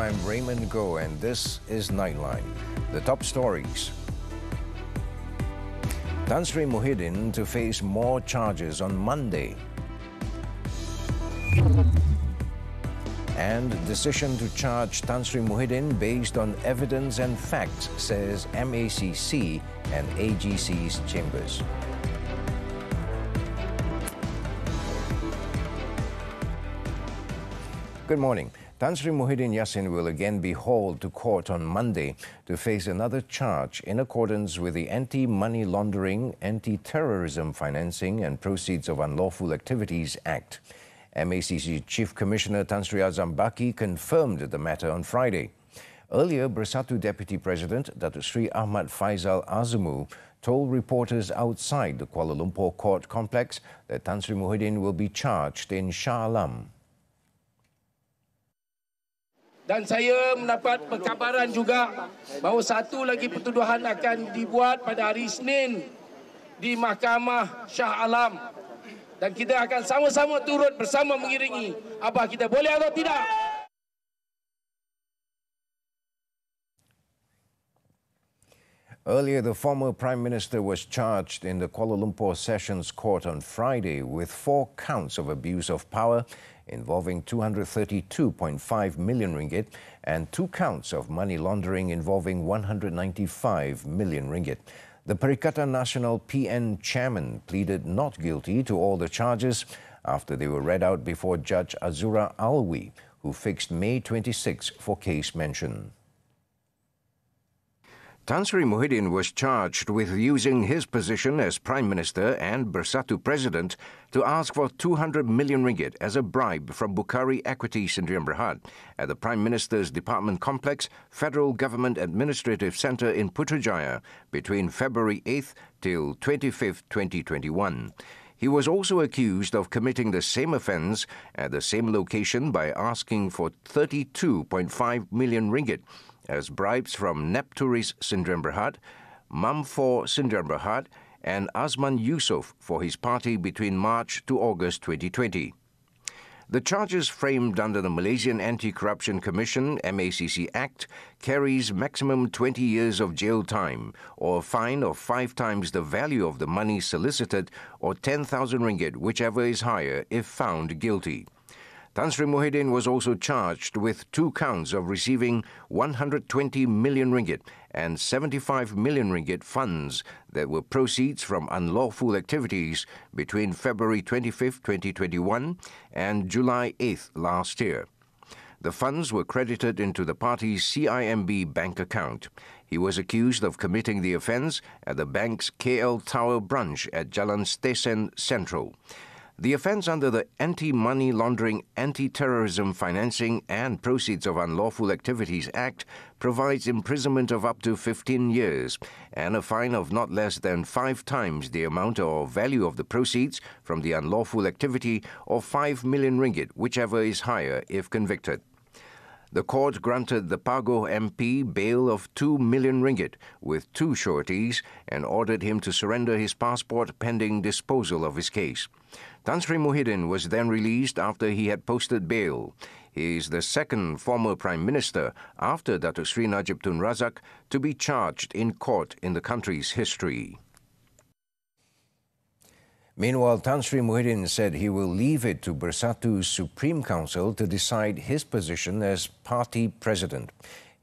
I'm Raymond and this is Nightline. The top stories. Tan Sri Muhyiddin to face more charges on Monday. And decision to charge Tan Sri Muhyiddin based on evidence and facts, says MACC and AGC's chambers. Good morning. Tan Sri Muhyiddin Yassin will again be hauled to court on Monday to face another charge in accordance with the Anti-Money Laundering, Anti-Terrorism Financing and Proceeds of Unlawful Activities Act. MACC Chief Commissioner Tan Sri Azam Baki confirmed the matter on Friday. Earlier, Bersatu Deputy President Datuk Sri Ahmad Faizal Azamu told reporters outside the Kuala Lumpur court complex that Tan Sri Muhyiddin will be charged in Shah Alam. Dan saya mendapat perkabaran juga bahawa satu lagi pertuduhan akan dibuat pada hari Isnin di Mahkamah Shah Alam. Dan kita akan sama-sama turut bersama mengiringi. Apa kita boleh atau tidak? Earlier, the former Prime Minister was charged in the Kuala Lumpur Sessions Court on Friday with 4 counts of abuse of power involving 232.5 million ringgit and 2 counts of money laundering involving 195 million ringgit. The Perikatan Nasional PN chairman pleaded not guilty to all the charges after they were read out before Judge Azura Alwi, who fixed May 26 for case mention. Tan Sri Muhyiddin was charged with using his position as Prime Minister and Bersatu President to ask for 200 million ringgit as a bribe from Bukhari Equity Sdn Bhd at the Prime Minister's Department Complex, Federal Government Administrative Centre in Putrajaya between February 8th till 25th, 2021. He was also accused of committing the same offence at the same location by asking for 32.5 million ringgit as bribes from Nepturis Sdn Bhd, Mum4 Sdn Bhd and Azman Yusof for his party between March to August 2020. The charges framed under the Malaysian Anti-Corruption Commission MACC Act carries maximum 20 years of jail time or a fine of 5 times the value of the money solicited or 10,000 ringgit, whichever is higher, if found guilty. Tan Sri Muhyiddin was also charged with 2 counts of receiving 120 million ringgit and 75 million ringgit funds that were proceeds from unlawful activities between February 25, 2021 and July 8th last year. The funds were credited into the party's CIMB bank account. He was accused of committing the offence at the bank's KL Tower branch at Jalan Stesen Central. The offence under the Anti-Money Laundering, Anti-Terrorism Financing and Proceeds of Unlawful Activities Act provides imprisonment of up to 15 years and a fine of not less than 5 times the amount or value of the proceeds from the unlawful activity or 5 million ringgit, whichever is higher if convicted. The court granted the Pagoh MP bail of 2 million ringgit with 2 sureties and ordered him to surrender his passport pending disposal of his case. Tan Sri Muhyiddin was then released after he had posted bail. He is the second former Prime Minister after Datuk Sri Najib Tun Razak to be charged in court in the country's history. Meanwhile, Tan Sri Muhyiddin said he will leave it to Bersatu's Supreme Council to decide his position as party president.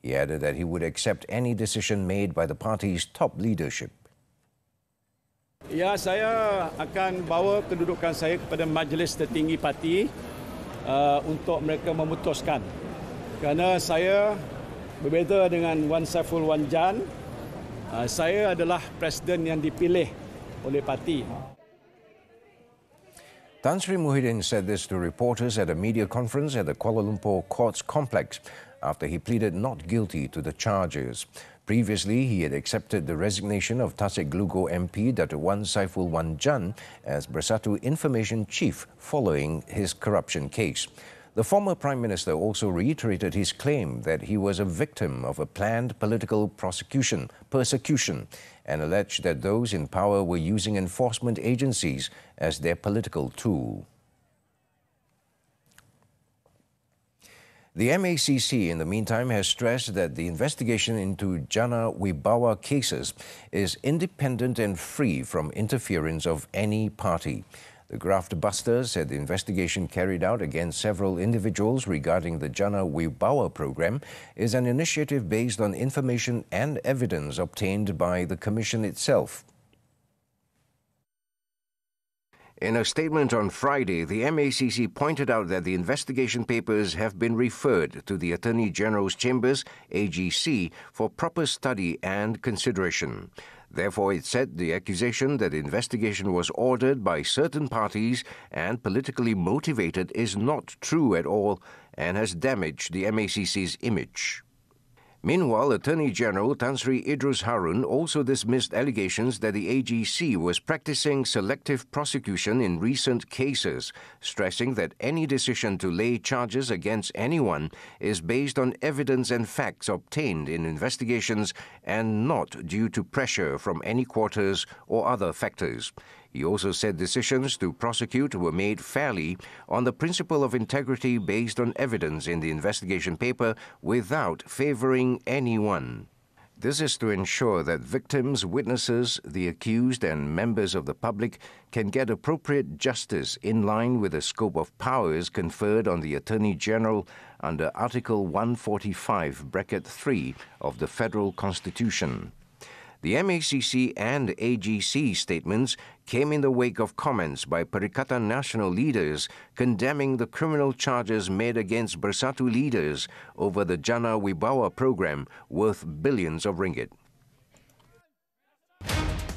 He added that he would accept any decision made by the party's top leadership. Ya, saya akan bawa kedudukan saya kepada Majlis Tertinggi Parti untuk mereka memutuskan. Kerana saya berbeza dengan Wan Saiful Wan Jan, saya adalah presiden yang dipilih oleh parti. Tan Sri Muhyiddin said this to reporters at a media conference at the Kuala Lumpur Courts complex after he pleaded not guilty to the charges. Previously, he had accepted the resignation of Tasik Glugo MP Datuk Wan Saiful Wan Jan as Bersatu Information Chief following his corruption case. The former Prime Minister also reiterated his claim that he was a victim of a planned political persecution, and alleged that those in power were using enforcement agencies as their political tool. The MACC, in the meantime, has stressed that the investigation into Jana Wibawa cases is independent and free from interference of any party. The graft busters said the investigation carried out against several individuals regarding the Jana Wibawa program is an initiative based on information and evidence obtained by the Commission itself. In a statement on Friday, the MACC pointed out that the investigation papers have been referred to the Attorney General's Chambers, AGC, for proper study and consideration. Therefore, it said the accusation that the investigation was ordered by certain parties and politically motivated is not true at all and has damaged the MACC's image. Meanwhile, Attorney General Tan Sri Idrus Harun also dismissed allegations that the AGC was practicing selective prosecution in recent cases, stressing that any decision to lay charges against anyone is based on evidence and facts obtained in investigations and not due to pressure from any quarters or other factors. He also said decisions to prosecute were made fairly on the principle of integrity based on evidence in the investigation paper without favouring anyone. This is to ensure that victims, witnesses, the accused and members of the public can get appropriate justice in line with the scope of powers conferred on the Attorney General under Article 145(3) of the Federal Constitution. The MACC and AGC statements came in the wake of comments by Perikatan Nasional leaders condemning the criminal charges made against Bersatu leaders over the Jana Wibawa program worth billions of ringgit.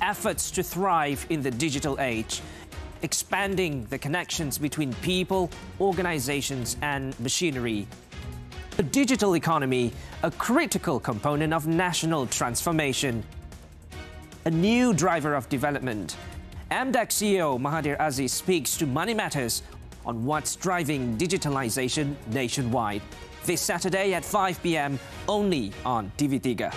Efforts to thrive in the digital age, expanding the connections between people, organizations and machinery. The digital economy, a critical component of national transformation. A new driver of development. MACC CEO Mahathir Aziz speaks to Money Matters on what's driving digitalization nationwide. This Saturday at 5 p.m. only on TV3.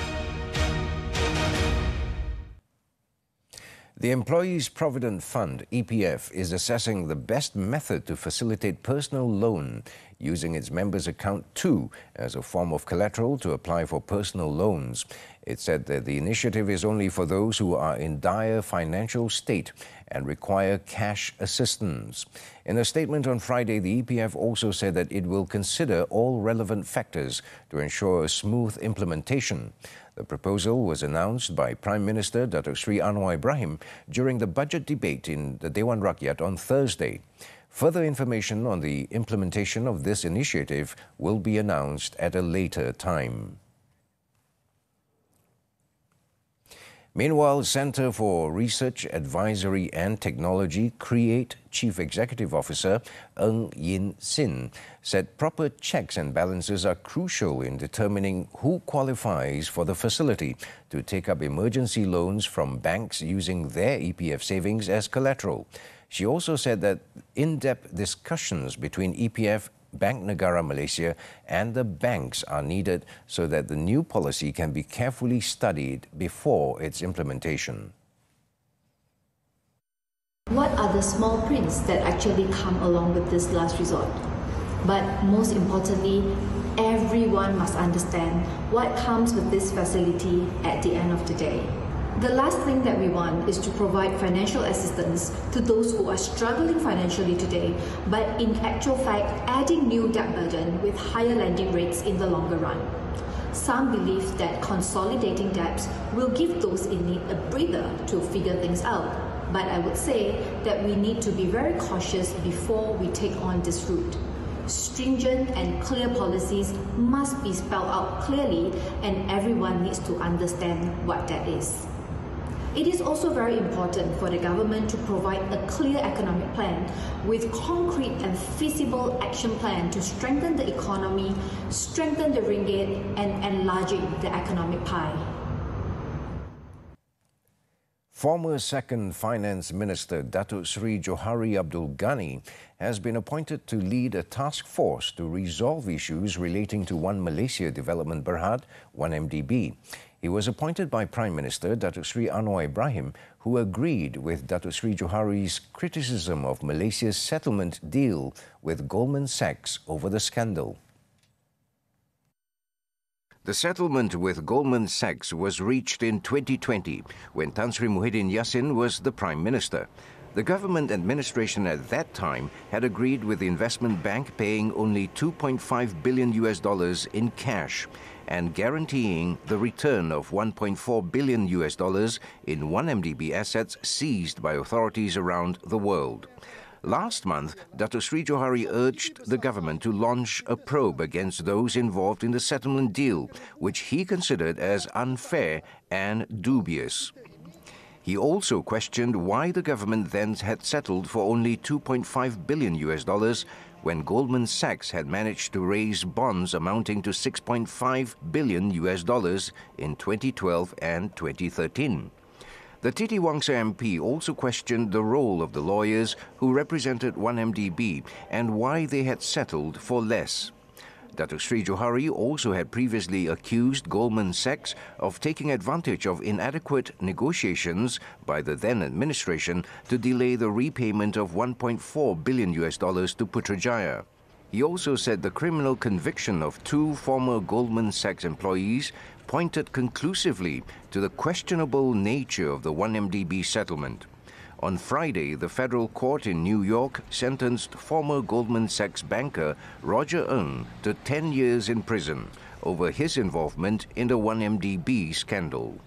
The Employees Provident Fund, EPF, is assessing the best method to facilitate personal loan using its members' account too as a form of collateral to apply for personal loans. It said that the initiative is only for those who are in dire financial state and require cash assistance. In a statement on Friday, the EPF also said that it will consider all relevant factors to ensure a smooth implementation. The proposal was announced by Prime Minister Datuk Sri Anwar Ibrahim during the budget debate in the Dewan Rakyat on Thursday. Further information on the implementation of this initiative will be announced at a later time. Meanwhile, Centre for Research, Advisory and Technology, CREATE Chief Executive Officer Ng Yin Sin said proper checks and balances are crucial in determining who qualifies for the facility to take up emergency loans from banks using their EPF savings as collateral. She also said that in-depth discussions between EPF, Bank Negara Malaysia and the banks are needed so that the new policy can be carefully studied before its implementation. What are the small prints that actually come along with this last resort? But most importantly, everyone must understand what comes with this facility at the end of the day. The last thing that we want is to provide financial assistance to those who are struggling financially today, but in actual fact, adding new debt burden with higher lending rates in the longer run. Some believe that consolidating debts will give those in need a breather to figure things out. But I would say that we need to be very cautious before we take on this route. Stringent and clear policies must be spelled out clearly, and everyone needs to understand what that is. It is also very important for the government to provide a clear economic plan with concrete and feasible action plan to strengthen the economy, strengthen the ringgit and enlarging the economic pie. Former Second Finance Minister Datuk Sri Johari Abdul Ghani has been appointed to lead a task force to resolve issues relating to One Malaysia Development Berhad, 1MDB. He was appointed by Prime Minister Datuk Sri Anwar Ibrahim, who agreed with Datuk Sri Johari's criticism of Malaysia's settlement deal with Goldman Sachs over the scandal. The settlement with Goldman Sachs was reached in 2020 when Tan Sri Muhyiddin Yassin was the Prime Minister. The government administration at that time had agreed with the investment bank paying only $2.5 billion in cash and guaranteeing the return of $1.4 billion in 1MDB assets seized by authorities around the world. Last month, Dato Sri Johari urged the government to launch a probe against those involved in the settlement deal, which he considered as unfair and dubious. He also questioned why the government then had settled for only $2.5 billion when Goldman Sachs had managed to raise bonds amounting to $6.5 billion in 2012 and 2013. The Titi Wangsa MP also questioned the role of the lawyers who represented 1MDB and why they had settled for less. Dato Sri Johari also had previously accused Goldman Sachs of taking advantage of inadequate negotiations by the then administration to delay the repayment of $1.4 billion to Putrajaya. He also said the criminal conviction of 2 former Goldman Sachs employees pointed conclusively to the questionable nature of the 1MDB settlement. On Friday, the federal court in New York sentenced former Goldman Sachs banker Roger Ng to 10 years in prison over his involvement in the 1MDB scandal.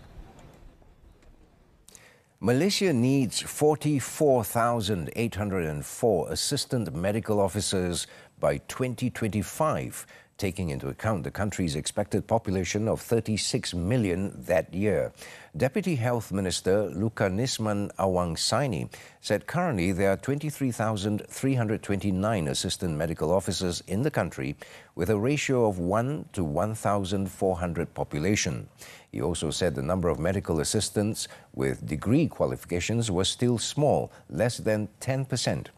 Malaysia needs 44,804 assistant medical officers by 2025, taking into account the country's expected population of 36 million that year. Deputy Health Minister Lukanisman Awangsaini said currently there are 23,329 assistant medical officers in the country with a ratio of 1 to 1,400 population. He also said the number of medical assistants with degree qualifications was still small, less than 10%.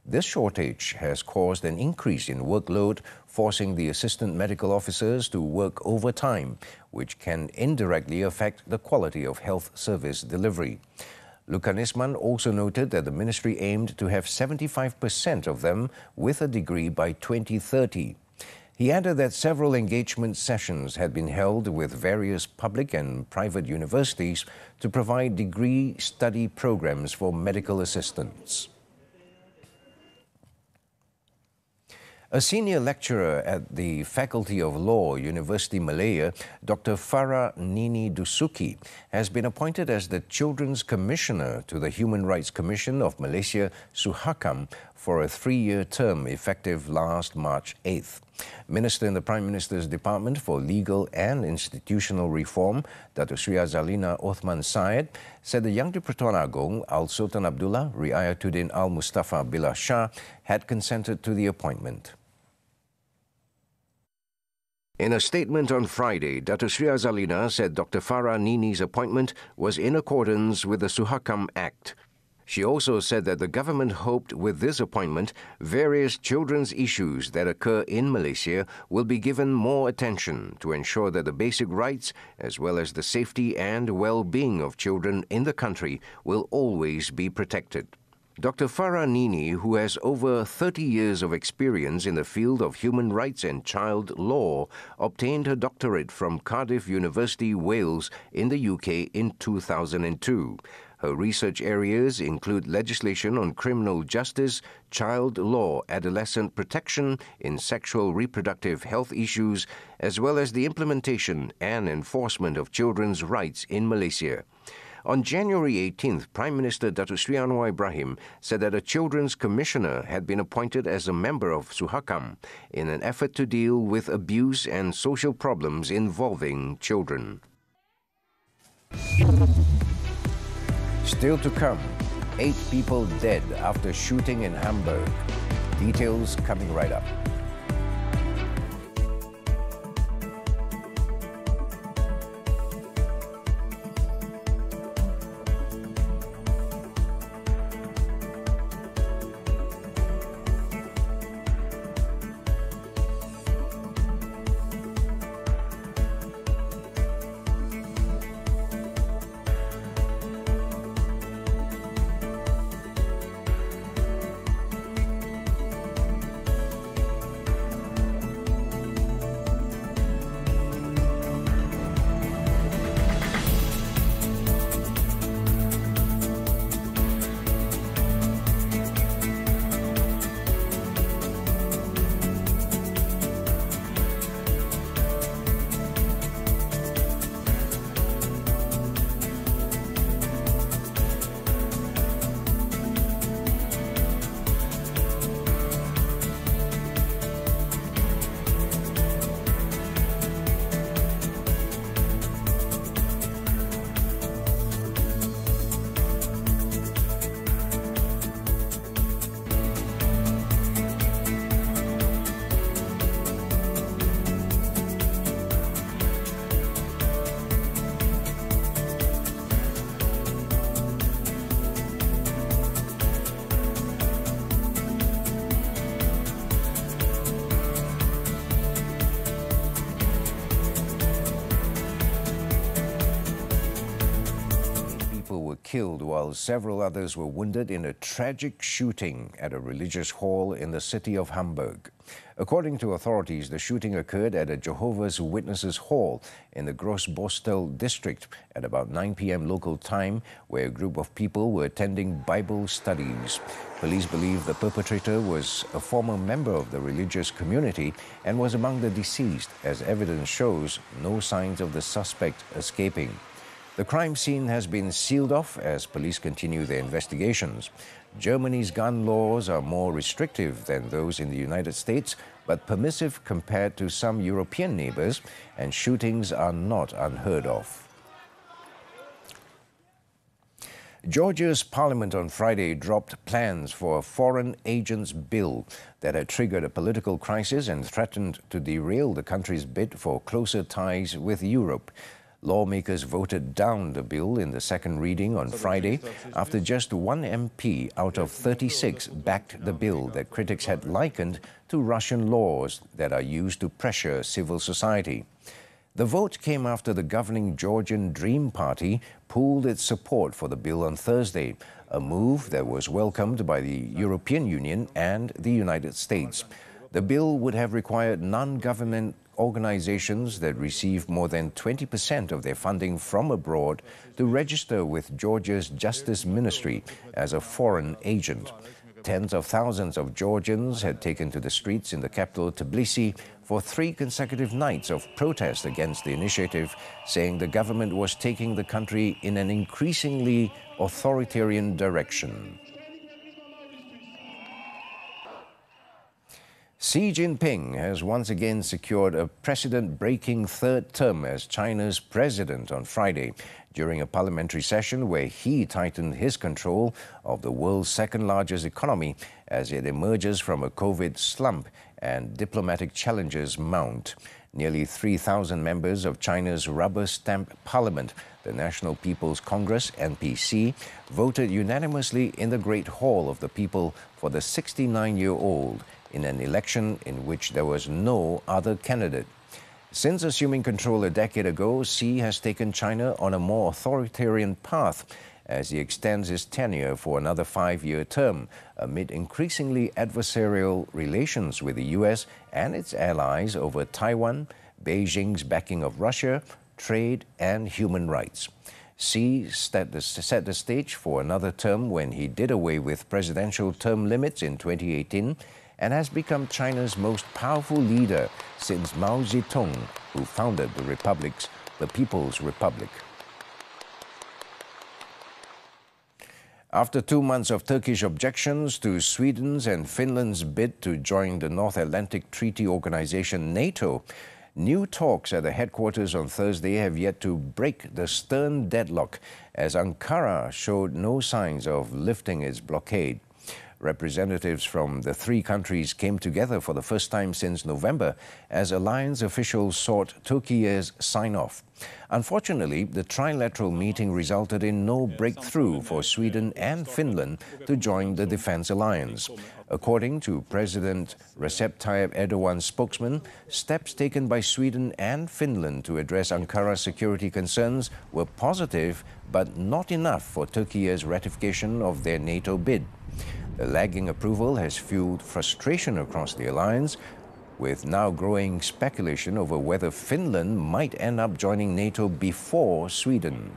This shortage has caused an increase in workload, forcing the assistant medical officers to work overtime, which can indirectly affect the quality of health service delivery. Lukanisman also noted that the ministry aimed to have 75% of them with a degree by 2030. He added that several engagement sessions had been held with various public and private universities to provide degree study programs for medical assistants. A senior lecturer at the Faculty of Law, University Malaya, Dr. Farah Nini Dusuki, has been appointed as the Children's Commissioner to the Human Rights Commission of Malaysia, Suhakam, for a 3-year term effective last March 8th. Minister in the Prime Minister's Department for Legal and Institutional Reform, Dato Sri Azalina Othman Syed, said the Yang di-Pertuan Agong, Al-Sultan Abdullah Riayatuddin Al-Mustafa Billah Shah, had consented to the appointment. In a statement on Friday, Dato Sri Azalina said Dr. Farah Nini's appointment was in accordance with the Suhakam Act. She also said that the government hoped with this appointment, various children's issues that occur in Malaysia will be given more attention to ensure that the basic rights, as well as the safety and well-being of children in the country, will always be protected. Dr. Farah Nini, who has over 30 years of experience in the field of human rights and child law, obtained her doctorate from Cardiff University, Wales, in the UK in 2002. Her research areas include legislation on criminal justice, child law, adolescent protection in sexual reproductive health issues, as well as the implementation and enforcement of children's rights in Malaysia. On January 18th, Prime Minister Dato Sri Anwar Ibrahim said that a Children's Commissioner had been appointed as a member of Suhakam in an effort to deal with abuse and social problems involving children. Still to come, 8 people dead after shooting in Hamburg. Details coming right up. people were killed while several others were wounded in a tragic shooting at a religious hall in the city of Hamburg. According to authorities, the shooting occurred at a Jehovah's Witnesses hall in the Grossborstel district at about 9 p.m. local time, where a group of people were attending Bible studies. Police believe the perpetrator was a former member of the religious community and was among the deceased, as evidence shows no signs of the suspect escaping. The crime scene has been sealed off as police continue their investigations. Germany's gun laws are more restrictive than those in the United States, but permissive compared to some European neighbors, and shootings are not unheard of. Georgia's parliament on Friday dropped plans for a foreign agents bill that had triggered a political crisis and threatened to derail the country's bid for closer ties with Europe. Lawmakers voted down the bill in the second reading on Friday after just one MP out of 36 backed the bill that critics had likened to Russian laws that are used to pressure civil society. The vote came after the governing Georgian Dream Party pooled its support for the bill on Thursday, a move that was welcomed by the European Union and the United States. The bill would have required non-government organizations that receive more than 20% of their funding from abroad to register with Georgia's Justice Ministry as a foreign agent. Tens of thousands of Georgians had taken to the streets in the capital Tbilisi for 3 consecutive nights of protest against the initiative, saying the government was taking the country in an increasingly authoritarian direction. Xi Jinping has once again secured a precedent-breaking third term as China's president on Friday, during a parliamentary session where he tightened his control of the world's second-largest economy as it emerges from a COVID slump and diplomatic challenges mount. Nearly 3,000 members of China's rubber-stamp parliament, the National People's Congress, NPC, voted unanimously in the Great Hall of the People for the 69-year-old in an election in which there was no other candidate. Since assuming control a decade ago, Xi has taken China on a more authoritarian path as he extends his tenure for another 5-year term amid increasingly adversarial relations with the U.S. and its allies over Taiwan, Beijing's backing of Russia, trade and human rights. Xi set the stage for another term when he did away with presidential term limits in 2018 and has become China's most powerful leader since Mao Zedong, who founded the People's Republic. After 2 months of Turkish objections to Sweden's and Finland's bid to join the North Atlantic Treaty Organization NATO, new talks at the headquarters on Thursday have yet to break the stern deadlock as Ankara showed no signs of lifting its blockade. Representatives from the 3 countries came together for the first time since November as alliance officials sought Turkey's sign-off. Unfortunately, the trilateral meeting resulted in no breakthrough for Sweden and Finland to join the defense alliance. According to President Recep Tayyip Erdogan's spokesman, steps taken by Sweden and Finland to address Ankara's security concerns were positive, but not enough for Turkey's ratification of their NATO bid. The lagging approval has fueled frustration across the alliance, with now growing speculation over whether Finland might end up joining NATO before Sweden.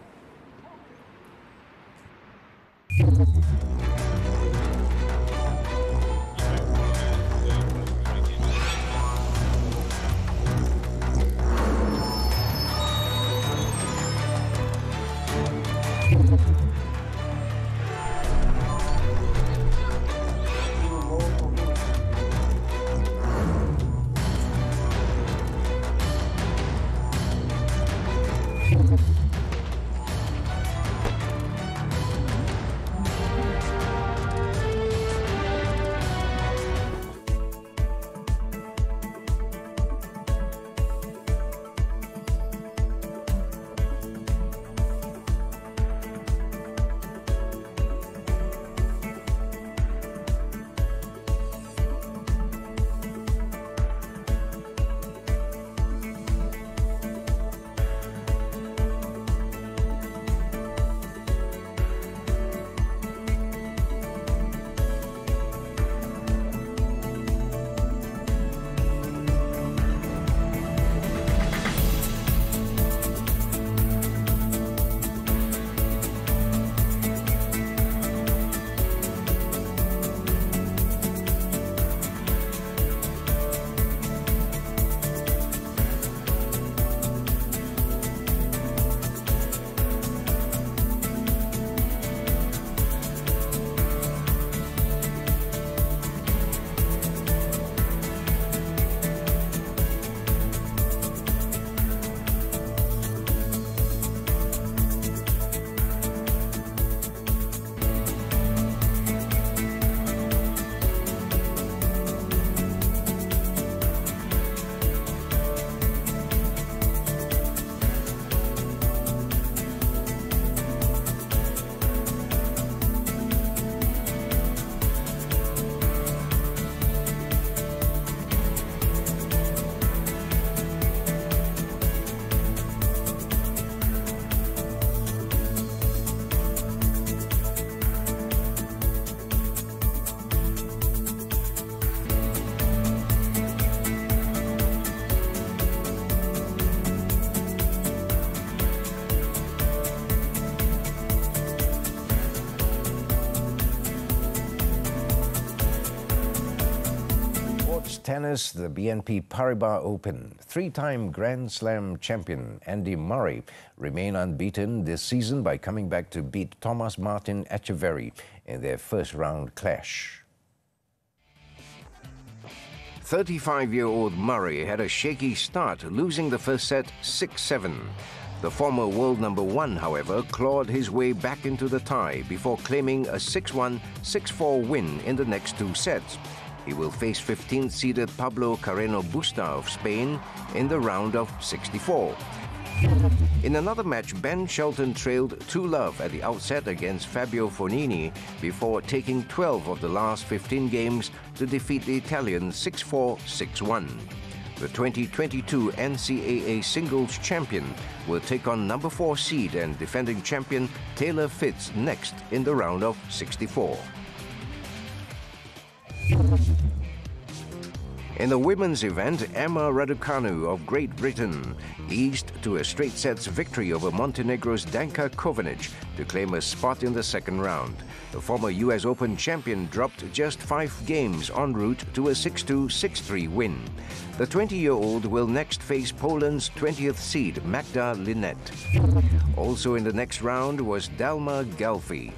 tennis, the BNP Paribas Open. Three-time Grand Slam champion Andy Murray remained unbeaten this season by coming back to beat Thomas Martin Etcheverry in their first-round clash. 35-year-old Murray had a shaky start, losing the first set 6-7. The former world number one, however, clawed his way back into the tie before claiming a 6-1, 6-4 win in the next two sets. He will face 15th-seeded Pablo Carreno Busta of Spain in the round of 64. In another match, Ben Shelton trailed 2-love at the outset against Fabio Fognini before taking 12 of the last 15 games to defeat the Italian 6-4, 6-1. The 2022 NCAA singles champion will take on number 4 seed and defending champion Taylor Fitz next in the round of 64. In the women's event, Emma Raducanu of Great Britain eased to a straight sets victory over Montenegro's Danka Kovanic to claim a spot in the second round. The former US Open champion dropped just 5 games en route to a 6-2, 6-3 win. The 20-year-old will next face Poland's 20th seed Magda Linette. Also in the next round was Dalma Galfi.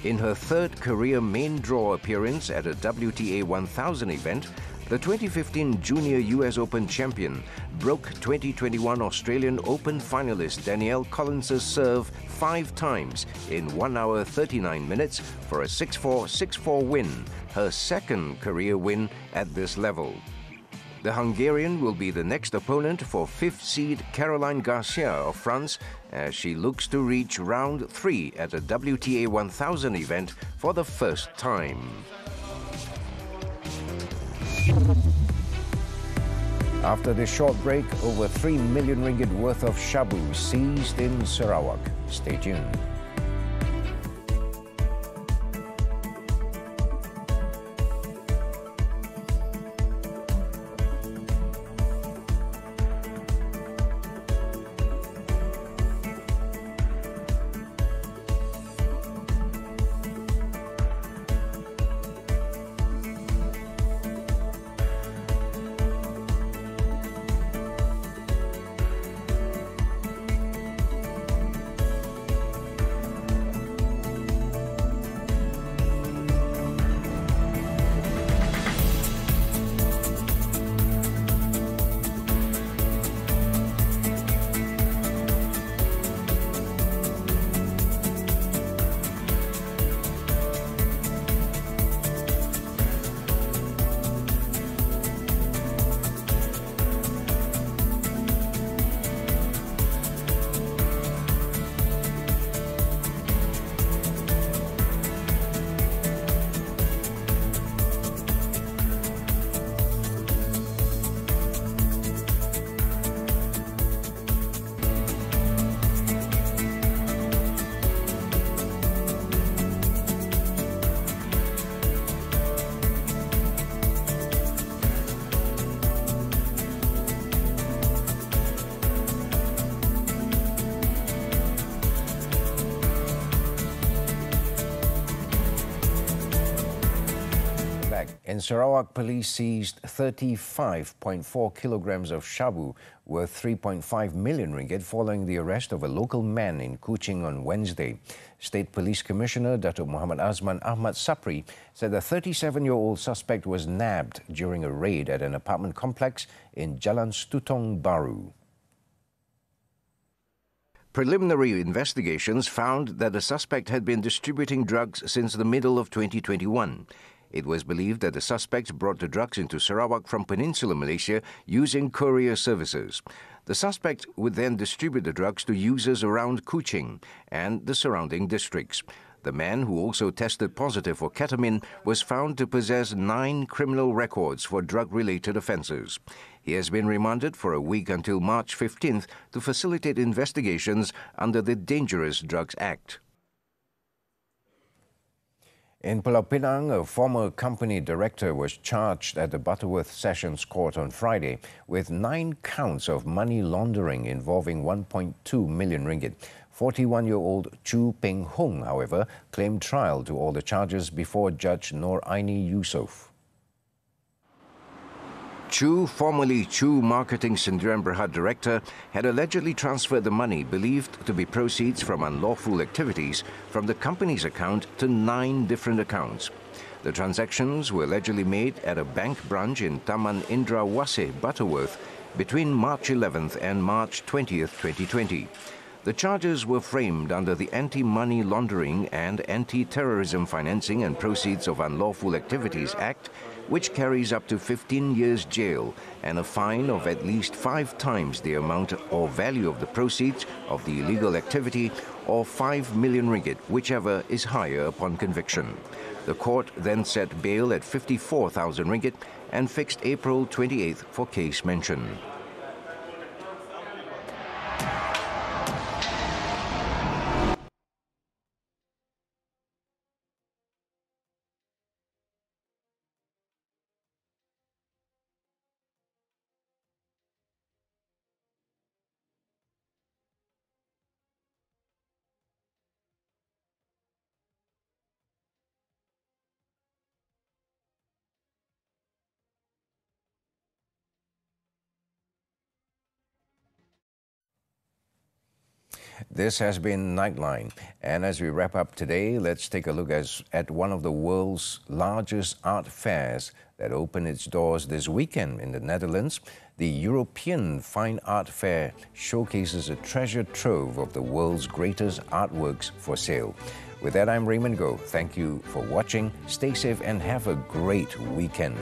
In her third career main draw appearance at a WTA 1000 event, the 2015 Junior US Open champion broke 2021 Australian Open finalist Danielle Collins' serve 5 times in 1 hour 39 minutes for a 6-4, 6-4 win, her second career win at this level. The Hungarian will be the next opponent for 5th seed Caroline Garcia of France as she looks to reach round 3 at a WTA 1000 event for the first time. After this short break, over 3 million ringgit worth of shabu seized in Sarawak. Stay tuned. In Sarawak, police seized 35.4 kilograms of shabu worth 3.5 million ringgit following the arrest of a local man in Kuching on Wednesday. State Police Commissioner Datuk Muhammad Azman Ahmad Sapri said the 37-year-old suspect was nabbed during a raid at an apartment complex in Jalan Stutong Baru. Preliminary investigations found that the suspect had been distributing drugs since the middle of 2021. It was believed that the suspects brought the drugs into Sarawak from Peninsular Malaysia using courier services. The suspect would then distribute the drugs to users around Kuching and the surrounding districts. The man, who also tested positive for ketamine, was found to possess 9 criminal records for drug-related offences. He has been remanded for a week until March 15th to facilitate investigations under the Dangerous Drugs Act. In Pulau Pinang, a former company director was charged at the Butterworth Sessions Court on Friday with 9 counts of money laundering involving 1.2 million ringgit. 41-year-old Chu Peng Hong, however, claimed trial to all the charges before Judge Noor Aini Yusof. Chu, formerly Chu Marketing Sdn Bhd director, had allegedly transferred the money believed to be proceeds from unlawful activities from the company's account to 9 different accounts. The transactions were allegedly made at a bank branch in Taman Indra Wasih, Butterworth, between March 11th and March 20th, 2020. The charges were framed under the Anti-Money Laundering and Anti-Terrorism Financing and Proceeds of Unlawful Activities Act, which carries up to 15 years jail and a fine of at least 5 times the amount or value of the proceeds of the illegal activity, or 5 million ringgit, whichever is higher upon conviction. The court then set bail at 54,000 ringgit and fixed April 28th for case mention. This has been Nightline, and as we wrap up today, let's take a look at one of the world's largest art fairs that opened its doors this weekend in the Netherlands. The European Fine Art Fair showcases a treasure trove of the world's greatest artworks for sale. With that, I'm Raymond Go. Thank you for watching. Stay safe and have a great weekend.